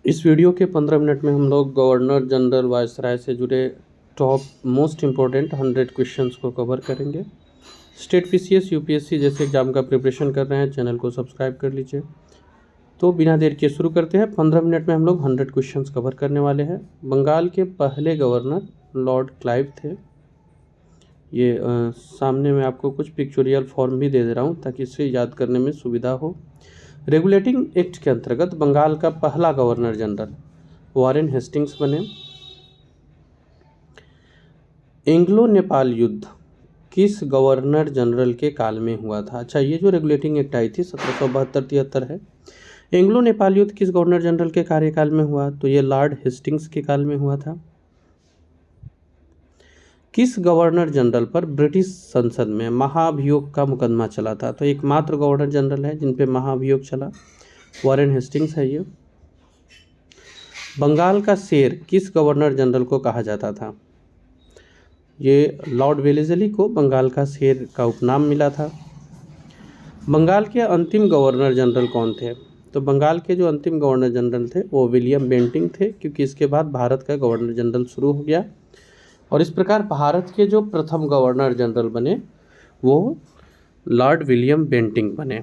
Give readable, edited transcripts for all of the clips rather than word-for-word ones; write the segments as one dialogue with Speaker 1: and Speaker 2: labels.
Speaker 1: इस वीडियो के 15 मिनट में हम लोग गवर्नर जनरल वायसराय से जुड़े टॉप मोस्ट इम्पोर्टेंट 100 क्वेश्चंस को कवर करेंगे। स्टेट पीसीएस यूपीएससी जैसे एग्जाम का प्रिपरेशन कर रहे हैं, चैनल को सब्सक्राइब कर लीजिए। तो बिना देर के शुरू करते हैं। 15 मिनट में हम लोग 100 क्वेश्चंस कवर करने वाले हैं। बंगाल के पहले गवर्नर लॉर्ड क्लाइव थे। ये सामने में आपको कुछ पिक्चोरियल फॉर्म भी दे दे रहा हूँ ताकि इसे याद करने में सुविधा हो। रेगुलेटिंग एक्ट के अंतर्गत बंगाल का पहला गवर्नर जनरल वॉरेन हेस्टिंग्स बने। एंग्लो नेपाल युद्ध किस गवर्नर जनरल के काल में हुआ था? अच्छा, ये जो रेगुलेटिंग एक्ट आई थी 1772-73 है। एंग्लो नेपाल युद्ध किस गवर्नर जनरल के कार्यकाल में हुआ? तो ये लॉर्ड हेस्टिंग्स के काल में हुआ था। किस गवर्नर जनरल पर ब्रिटिश संसद में महाभियोग का मुकदमा चला था? तो एकमात्र गवर्नर जनरल है जिन पे महाभियोग चला, वॉरेन हेस्टिंग्स है ये। बंगाल का शेर किस गवर्नर जनरल को कहा जाता था? ये लॉर्ड वेलेस्ली को बंगाल का शेर का उपनाम मिला था। बंगाल के अंतिम गवर्नर जनरल कौन थे? तो बंगाल के जो अंतिम गवर्नर जनरल थे वो विलियम बेंटिंग थे, क्योंकि इसके बाद भारत का गवर्नर जनरल शुरू हो गया। और इस प्रकार भारत के जो प्रथम गवर्नर जनरल बने वो लॉर्ड विलियम बेंटिंग बने।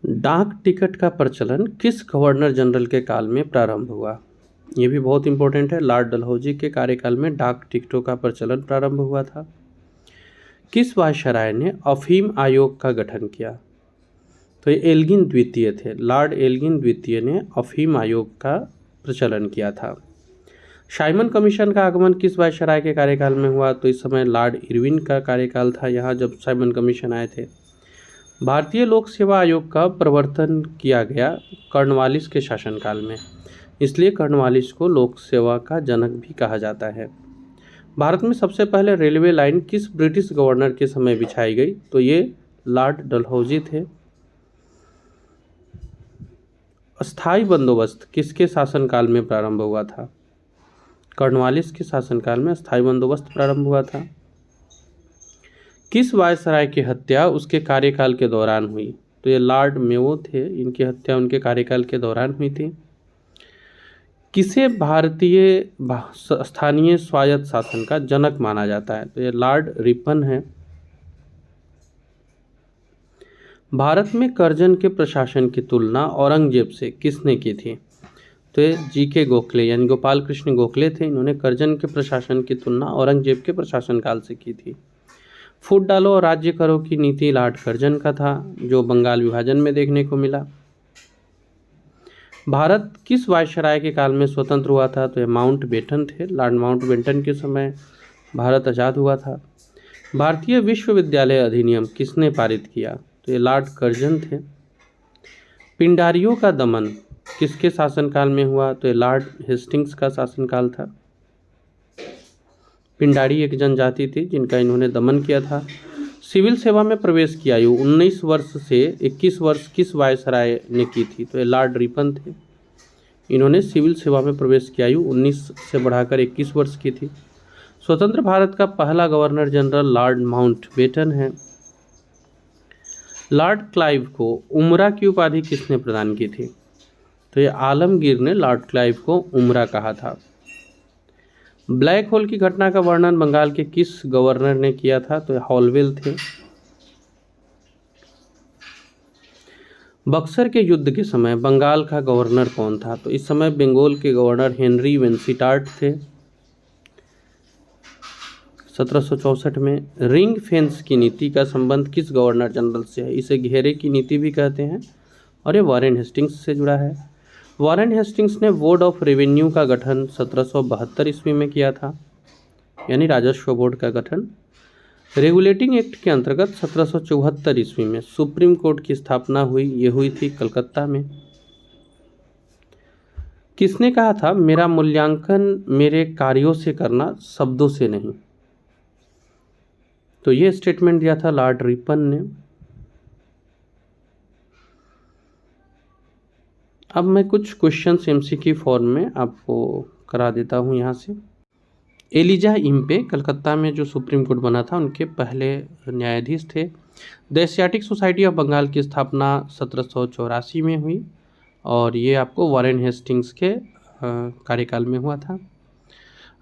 Speaker 1: डाक टिकट का प्रचलन किस गवर्नर जनरल के काल में प्रारंभ हुआ? ये भी बहुत इंपॉर्टेंट है। लॉर्ड डलहौजी के कार्यकाल में डाक टिकटों का प्रचलन प्रारंभ हुआ था। किस वायसराय ने अफीम आयोग का गठन किया? तो ये एल्गिन द्वितीय थे। लॉर्ड एल्गिन द्वितीय ने अफीम आयोग का प्रचलन किया था। साइमन कमीशन का आगमन किस वायसराय के कार्यकाल में हुआ? तो इस समय लॉर्ड इरविन का कार्यकाल था यहाँ जब साइमन कमीशन आए थे। भारतीय लोक सेवा आयोग का प्रवर्तन किया गया कॉर्नवालिस के शासनकाल में, इसलिए कॉर्नवालिस को लोक सेवा का जनक भी कहा जाता है। भारत में सबसे पहले रेलवे लाइन किस ब्रिटिश गवर्नर के समय बिछाई गई? तो ये लॉर्ड डलहौजी थे। अस्थाई बंदोबस्त किसके शासनकाल में प्रारंभ हुआ था? कॉर्नवालिस के शासनकाल में अस्थाई बंदोबस्त प्रारंभ हुआ था। किस वायसराय की हत्या उसके कार्यकाल के दौरान हुई? तो ये लॉर्ड मेयो थे, इनकी हत्या उनके कार्यकाल के दौरान हुई थी। किसे भारतीय स्थानीय स्वायत्त शासन का जनक माना जाता है? तो ये लॉर्ड रिपन है। भारत में करजन के प्रशासन की तुलना औरंगजेब से किसने की थी? तो ये जी.के. गोखले यानी गोपाल कृष्ण गोखले थे। इन्होंने करजन के प्रशासन की तुलना औरंगजेब के प्रशासनकाल से की थी। फूट डालो और राज्य करो की नीति लॉर्ड करजन का था, जो बंगाल विभाजन में देखने को मिला। भारत किस वायसराय के काल में स्वतंत्र हुआ था? तो ये माउंट बेटन थे। लॉर्ड माउंट बेटन के समय भारत आज़ाद हुआ था। भारतीय विश्वविद्यालय अधिनियम किसने पारित किया? तो ये लॉर्ड कर्जन थे। पिंडारियों का दमन किसके शासनकाल में हुआ? तो ये लॉर्ड हेस्टिंग्स का शासनकाल था। पिंडारी एक जनजाति थी जिनका इन्होंने दमन किया था। सिविल सेवा में प्रवेश की आयु 19 वर्ष से 21 वर्ष किस वायसराय ने की थी? तो ये लॉर्ड रिपन थे। इन्होंने सिविल सेवा में प्रवेश की आयु 19 से बढ़ाकर 21 वर्ष की थी। स्वतंत्र भारत का पहला governor general lord Mountbatten है। लॉर्ड क्लाइव को उमरा की उपाधि किसने प्रदान की थी? तो ये आलमगीर ने लॉर्ड क्लाइव को उमरा कहा था। ब्लैक होल की घटना का वर्णन बंगाल के किस गवर्नर ने किया था? तो हॉलवेल थे। बक्सर के युद्ध के समय बंगाल का गवर्नर कौन था? तो इस समय बंगाल के गवर्नर हेनरी वेंसिटार्ट थे। 1764 में रिंग फेंस की नीति का संबंध किस गवर्नर जनरल से है? इसे घेरे की नीति भी कहते हैं और ये वॉरेन हेस्टिंग्स से जुड़ा है। वॉरेन हेस्टिंग्स ने बोर्ड ऑफ रेवेन्यू का गठन 1772 ईस्वी में किया था, यानी राजस्व बोर्ड का गठन। रेगुलेटिंग एक्ट के अंतर्गत 1774 ईस्वी में सुप्रीम कोर्ट की स्थापना हुई, ये हुई थी कलकत्ता में। किसने कहा था मेरा मूल्यांकन मेरे कार्यों से करना, शब्दों से नहीं? तो ये स्टेटमेंट दिया था लॉर्ड रिपन ने। अब मैं कुछ क्वेश्चन एमसीक्यू फॉर्म में आपको करा देता हूँ यहाँ से। एलिजा इम्पे कलकत्ता में जो सुप्रीम कोर्ट बना था उनके पहले न्यायाधीश थे। The Asiatic Society of Bengal की स्थापना 1784 में हुई और ये आपको वॉरेन हेस्टिंग्स के कार्यकाल में हुआ था।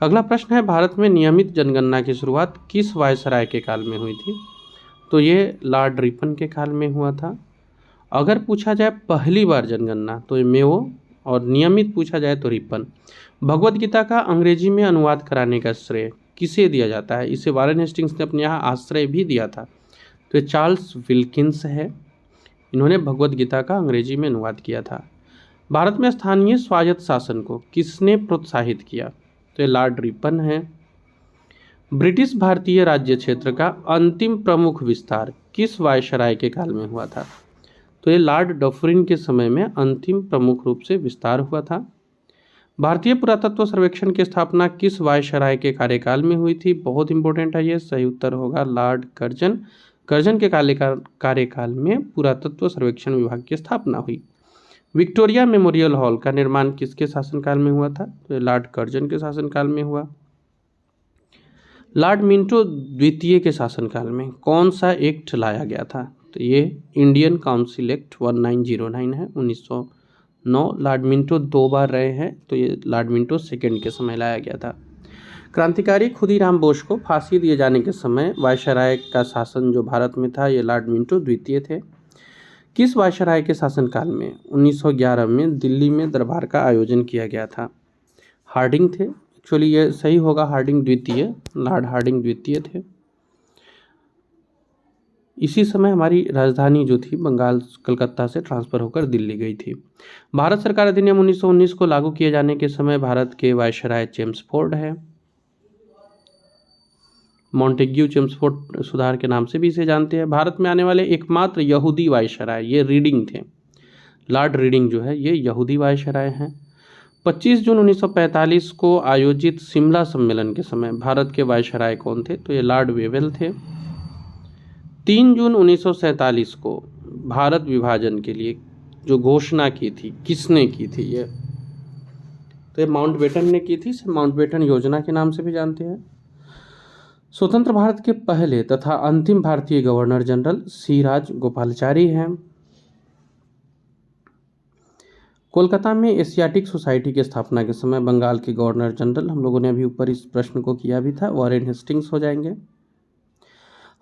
Speaker 1: अगला प्रश्न है, भारत में नियमित जनगणना की शुरुआत किस वायसराय के काल में हुई थी? तो ये लॉर्ड रिपन के काल में हुआ था। अगर पूछा जाए पहली बार जनगणना तो ये मेयो, और नियमित पूछा जाए तो रिपन। भगवत गीता का अंग्रेजी में अनुवाद कराने का श्रेय किसे दिया जाता है? इसे वॉरेन हेस्टिंग्स ने अपने यहाँ आश्रय भी दिया था, तो ये चार्ल्स विल्किंस है। इन्होंने भगवत गीता का अंग्रेजी में अनुवाद किया था। भारत में स्थानीय स्वायत्त शासन को किसने प्रोत्साहित किया? तो ये लॉर्ड रिपन है। ब्रिटिश भारतीय राज्य क्षेत्र का अंतिम प्रमुख विस्तार किस वायसराय के काल में हुआ था? तो ये लॉर्ड डफरिन के समय में अंतिम प्रमुख रूप से विस्तार हुआ था। भारतीय पुरातत्व सर्वेक्षण की स्थापना किस वायसराय के कार्यकाल में हुई थी? बहुत इंपॉर्टेंट है ये, सही उत्तर होगा लॉर्ड कर्जन। कर्जन के कार्यकाल में पुरातत्व सर्वेक्षण विभाग की स्थापना हुई। विक्टोरिया मेमोरियल हॉल का निर्माण किसके शासनकाल में हुआ था? तो लॉर्ड कर्जन के शासनकाल में हुआ। लॉर्ड मिंटो द्वितीय के शासनकाल में कौन सा एक्ट लाया गया था? तो ये इंडियन काउंसिल एक्ट 1909 है, 1909। लॉर्ड मिंटो 2 बार रहे हैं, तो ये लॉर्ड मिंटो सेकेंड के समय लाया गया था। क्रांतिकारी खुदीराम बोस को फांसी दिए जाने के समय वायसराय का शासन जो भारत में था, ये लॉर्ड मिंटो द्वितीय थे। किस वायसराय के शासनकाल में 1911 में दिल्ली में दरबार का आयोजन किया गया था? हार्डिंग थे। एक्चुअली ये सही होगा हार्डिंग द्वितीय, लॉर्ड हार्डिंग द्वितीय थे। इसी समय हमारी राजधानी जो थी बंगाल कलकत्ता से ट्रांसफ़र होकर दिल्ली गई थी। भारत सरकार अधिनियम 1919 को लागू किए जाने के समय भारत के वायसराय चेम्सफोर्ड है। मॉन्टेग्यू चेम्सफोर्ड सुधार के नाम से भी इसे जानते हैं। भारत में आने वाले एकमात्र यहूदी वायसराय ये रीडिंग थे। लॉर्ड रीडिंग जो है ये यहूदी वायसराय हैं। 25 जून 1945 को आयोजित शिमला सम्मेलन के समय भारत के वायसराय कौन थे? तो ये लॉर्ड वेवेल थे। 3 जून 1947 को भारत विभाजन के लिए जो घोषणा की थी किसने की थी? ये तो ये माउंटबेटन ने की थी, माउंटबेटन योजना के नाम से भी जानते हैं। स्वतंत्र भारत के पहले तथा अंतिम भारतीय गवर्नर जनरल सी राजगोपालाचारी हैं। कोलकाता में एशियाटिक सोसाइटी की स्थापना के समय बंगाल के गवर्नर जनरल, हम लोगों ने अभी ऊपर इस प्रश्न को किया भी था, वॉरेन हेस्टिंग्स हो जाएंगे।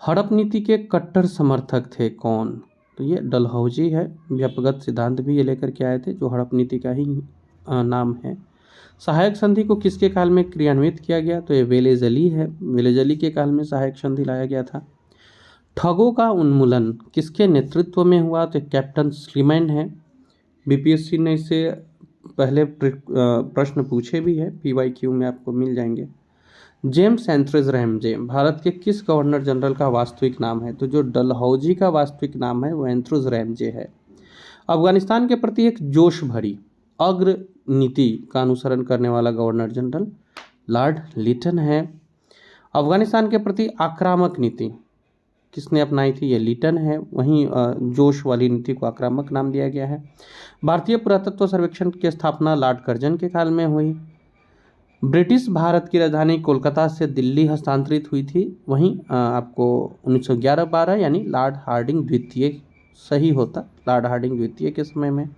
Speaker 1: हड़प नीति के कट्टर समर्थक थे कौन? तो ये डलहौजी है। व्यापकगत सिद्धांत भी ये लेकर के आए थे जो हड़प नीति का ही नाम है। सहायक संधि को किसके काल में क्रियान्वित किया गया? तो ये वेलेजली है। वेलेजली के काल में सहायक संधि लाया गया था। ठगों का उन्मूलन किसके नेतृत्व में हुआ? तो कैप्टन स्लीमैन है। बीपीएससी ने इसे पहले प्रश्न पूछे भी है, पीवाईक्यू में आपको मिल जाएंगे। जेम्स एंथ्रेज रैमजे भारत के किस गवर्नर जनरल का वास्तविक नाम है? तो जो डलहौजी का वास्तविक नाम है वो एंथ्रेज रैमजे है। अफगानिस्तान के प्रति एक जोश भरी अग्र नीति का अनुसरण करने वाला गवर्नर जनरल लॉर्ड लिटन है। अफगानिस्तान के प्रति आक्रामक नीति किसने अपनाई थी? ये लिटन है। वहीं जोश वाली नीति को आक्रामक नाम दिया गया है। भारतीय पुरातत्व सर्वेक्षण की स्थापना लॉर्ड कर्जन के काल में हुई। ब्रिटिश भारत की राजधानी कोलकाता से दिल्ली हस्तांतरित हुई थी। वहीं आपको 1911-12 यानी लॉर्ड हार्डिंग द्वितीय सही होता, लॉर्ड हार्डिंग द्वितीय के समय में।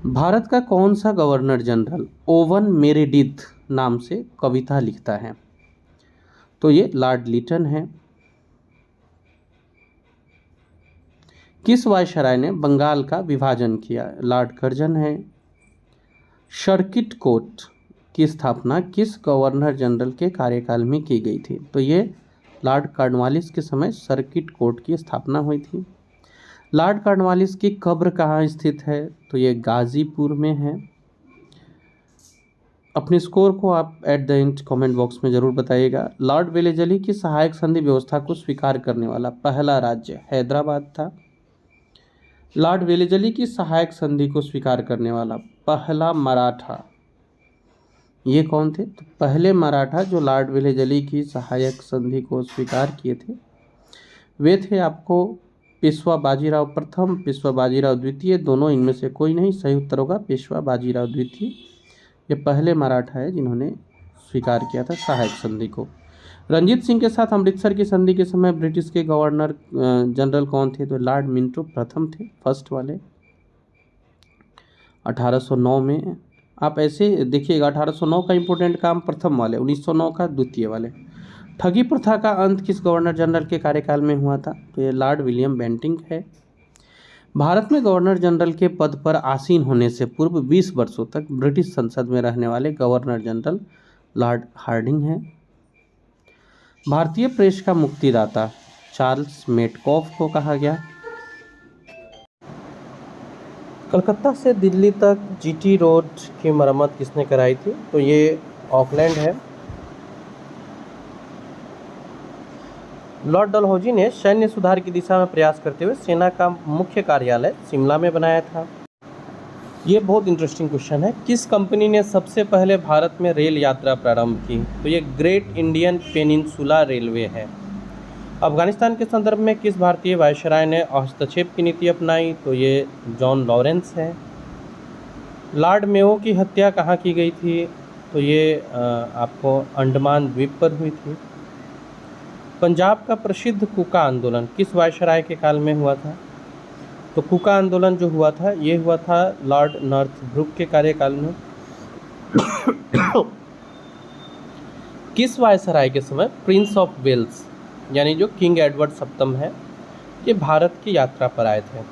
Speaker 1: भारत का कौन सा गवर्नर जनरल ओवन मेरेडिथ नाम से कविता लिखता है? तो ये लॉर्ड लिटन है। किस वायसराय ने बंगाल का विभाजन किया? लॉर्ड कर्जन है। सर्किट कोर्ट की स्थापना किस गवर्नर जनरल के कार्यकाल में की गई थी? तो ये लॉर्ड कॉर्नवालिस के समय सर्किट कोर्ट की स्थापना हुई थी। लॉर्ड कॉर्नवालिस की कब्र कहाँ स्थित है? तो ये गाजीपुर में है। अपने स्कोर को आप at the end comment box में ज़रूर बताइएगा। लॉर्ड वेलेजली की सहायक संधि व्यवस्था को स्वीकार करने वाला पहला राज्य हैदराबाद था। लॉर्ड वेलेजली की सहायक संधि को स्वीकार करने वाला पहला मराठा ये कौन थे? तो पहले मराठा जो लॉर्ड वेलेजली की सहायक संधि को स्वीकार किए थे वे थे आपको पेशवा बाजीराव प्रथम, पेशवा बाजीराव द्वितीय। दोनों इनमें से कोई नहीं, सही उत्तर होगा पेशवा बाजीराव द्वितीय। ये पहले मराठा है जिन्होंने स्वीकार किया था सहायक संधि को। रंजीत सिंह के साथ अमृतसर की संधि के समय ब्रिटिश के गवर्नर जनरल कौन थे? तो लॉर्ड मिंटो प्रथम थे, फर्स्ट वाले। 1809 में आप ऐसे देखिएगा, 1809 का इंपॉर्टेंट काम प्रथम वाले, 1909 का द्वितीय वाले। ठगी प्रथा का अंत किस गवर्नर जनरल के कार्यकाल में हुआ था? तो ये लॉर्ड विलियम बेंटिंक है। भारत में गवर्नर जनरल के पद पर आसीन होने से पूर्व 20 वर्षों तक ब्रिटिश संसद में रहने वाले गवर्नर जनरल लॉर्ड हार्डिंग हैं। भारतीय प्रेस का मुक्तिदाता चार्ल्स मेटकॉफ को कहा गया। कलकत्ता से दिल्ली तक जीटी रोड की मरम्मत किसने कराई थी? तो ये ऑकलैंड है। लॉर्ड डलहौजी ने सैन्य सुधार की दिशा में प्रयास करते हुए सेना का मुख्य कार्यालय शिमला में बनाया था। ये बहुत इंटरेस्टिंग क्वेश्चन है। किस कंपनी ने सबसे पहले भारत में रेल यात्रा प्रारंभ की? तो ये ग्रेट इंडियन पेनिनसुला रेलवे है। अफगानिस्तान के संदर्भ में किस भारतीय वायसराय ने हस्तक्षेप की नीति अपनाई? तो ये जॉन लॉरेंस है। लॉर्ड मेयो की हत्या कहाँ की गई थी? तो ये आपको अंडमान द्वीप पर हुई थी। पंजाब का प्रसिद्ध कूका आंदोलन किस वायसराय के काल में हुआ था? तो कूका आंदोलन जो हुआ था ये हुआ था लॉर्ड नॉर्थब्रुक के कार्यकाल में। किस वायसराय के समय प्रिंस ऑफ वेल्स यानी जो किंग एडवर्ड सप्तम है ये भारत की यात्रा पर आए थे?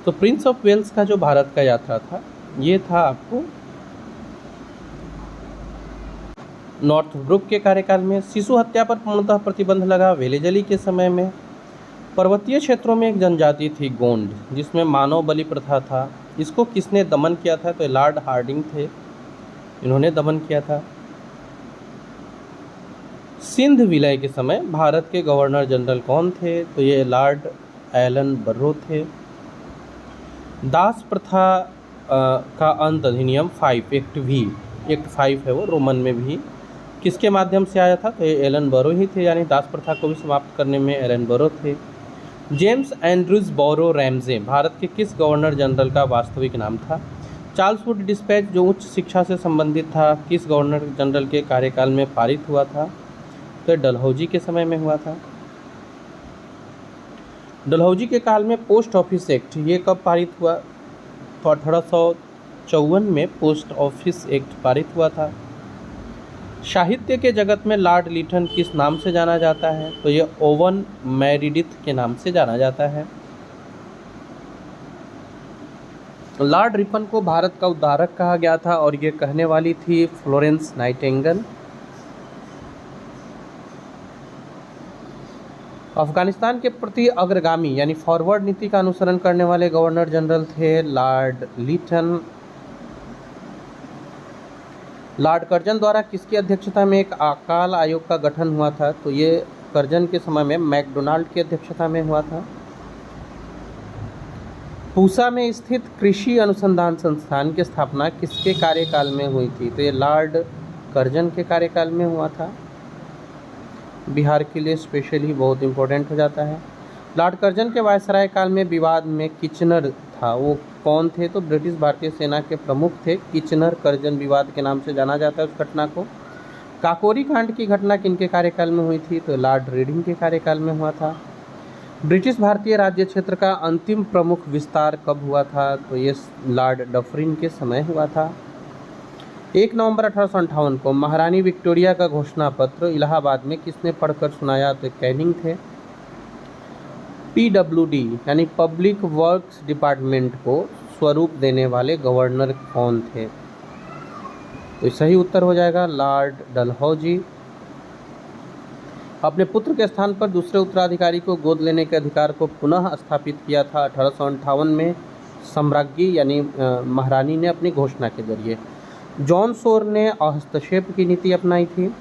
Speaker 1: तो प्रिंस ऑफ वेल्स का जो भारत का यात्रा था ये था आपको नॉर्थब्रुक के कार्यकाल में। शिशु हत्या पर पूर्णतः प्रतिबंध लगा वेलेजली के समय में। पर्वतीय क्षेत्रों में एक जनजाति थी गोंड जिसमें मानव बलि प्रथा था, इसको किसने दमन किया था? तो लॉर्ड हार्डिंग थे, इन्होंने दमन किया था। सिंध विलय के समय भारत के गवर्नर जनरल कौन थे? तो ये लॉर्ड एलन बर्रो थे। दास प्रथा का अंत अधिनियम 5 एक्ट 5 है वो रोमन में भी किसके माध्यम से आया था? तो ये एलन बरो ही थे, यानी दास प्रथा को भी समाप्त करने में एलन बरो थे। जेम्स एंड्रूज बोरो रैमजे भारत के किस गवर्नर जनरल का वास्तविक नाम था? चार्ल्स वुड डिस्पैच जो उच्च शिक्षा से संबंधित था किस गवर्नर जनरल के कार्यकाल में पारित हुआ था? तो डलहौजी के समय में हुआ था। डलहौजी के काल में पोस्ट ऑफिस एक्ट ये कब पारित हुआ? तो 1854 में पोस्ट ऑफिस एक्ट पारित हुआ था। साहित्य के जगत में लॉर्ड लिटन किस नाम से जाना जाता है? तो ये ओवन मेरिडिथ के नाम से जाना जाता है। लॉर्ड रिपन को भारत का उद्धारक कहा गया था और ये कहने वाली थी फ्लोरेंस नाइटिंगेल। अफगानिस्तान के प्रति अग्रगामी यानी फॉरवर्ड नीति का अनुसरण करने वाले गवर्नर जनरल थे लॉर्ड लिटन। लॉर्ड कर्जन द्वारा किसकी अध्यक्षता में एक अकाल आयोग का गठन हुआ था? तो ये कर्जन के समय में मैकडोनाल्ड की अध्यक्षता में हुआ था। पूसा में स्थित कृषि अनुसंधान संस्थान की स्थापना किसके कार्यकाल में हुई थी? तो ये लॉर्ड कर्जन के कार्यकाल में हुआ था। बिहार के लिए स्पेशली बहुत इम्पोर्टेंट हो जाता है। लॉर्ड कर्जन के वायसराय काल में विवाद में किचनर था, वो कौन थे? तो ब्रिटिश भारतीय सेना के प्रमुख थे। किचनर कर्जन विवाद के नाम से जाना जाता है उस घटना को। काकोरी कांड की घटना किनके कार्यकाल में हुई थी? तो लॉर्ड रीडिंग के कार्यकाल में हुआ था। ब्रिटिश भारतीय राज्य क्षेत्र का अंतिम प्रमुख विस्तार कब हुआ था? तो ये लॉर्ड डफरिन के समय हुआ था। 1 नवंबर 1858 को महारानी विक्टोरिया का घोषणा पत्र इलाहाबाद में किसने पढ़कर सुनाया? तो कैनिंग थे। PWD यानी पब्लिक वर्क्स डिपार्टमेंट को स्वरूप देने वाले गवर्नर कौन थे? तो सही उत्तर हो जाएगा लॉर्ड डलहौजी। अपने पुत्र के स्थान पर दूसरे उत्तराधिकारी को गोद लेने के अधिकार को पुनः स्थापित किया था 1858 में सम्राज्ञी यानी महारानी ने अपनी घोषणा के जरिए। जॉन शोर ने हस्तक्षेप की नीति अपनाई थी।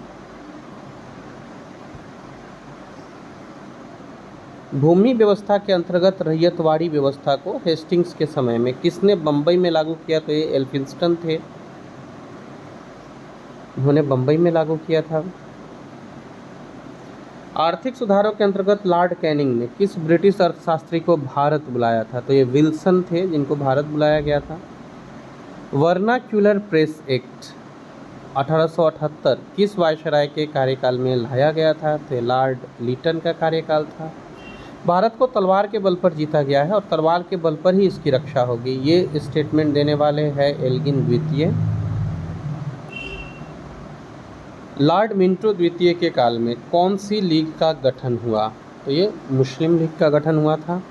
Speaker 1: भूमि व्यवस्था के अंतर्गत रैयतवाड़ी व्यवस्था को हेस्टिंग्स के समय में किसने बम्बई में लागू किया? तो ये एल्फिंस्टन थे, उन्होंने बम्बई में लागू किया था। आर्थिक सुधारों के अंतर्गत लॉर्ड कैनिंग ने किस ब्रिटिश अर्थशास्त्री को भारत बुलाया था? तो ये विल्सन थे जिनको भारत बुलाया गया था। वर्नाक्यूलर प्रेस एक्ट 1878 किस वायसराय के कार्यकाल में लाया गया था? तो लॉर्ड लिटन का कार्यकाल था। भारत को तलवार के बल पर जीता गया है और तलवार के बल पर ही इसकी रक्षा होगी, ये स्टेटमेंट देने वाले हैं एल्गिन द्वितीय। लॉर्ड मिंटो द्वितीय के काल में कौन सी लीग का गठन हुआ? तो ये मुस्लिम लीग का गठन हुआ था।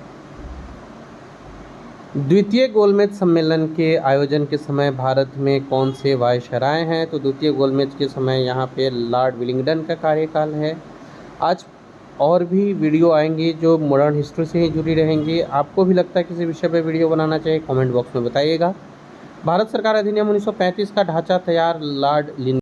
Speaker 1: द्वितीय गोलमेज सम्मेलन के आयोजन के समय भारत में कौन से वायसराय हैं? तो द्वितीय गोलमेज के समय यहाँ पे लॉर्ड विलिंगडन का कार्यकाल है। आज और भी वीडियो आएंगी जो मॉडर्न हिस्ट्री से ही जुड़ी रहेंगी। आपको भी लगता है किसी विषय पर वीडियो बनाना चाहिए, कमेंट बॉक्स में बताइएगा। भारत सरकार अधिनियम 1935 का ढांचा तैयार लॉर्ड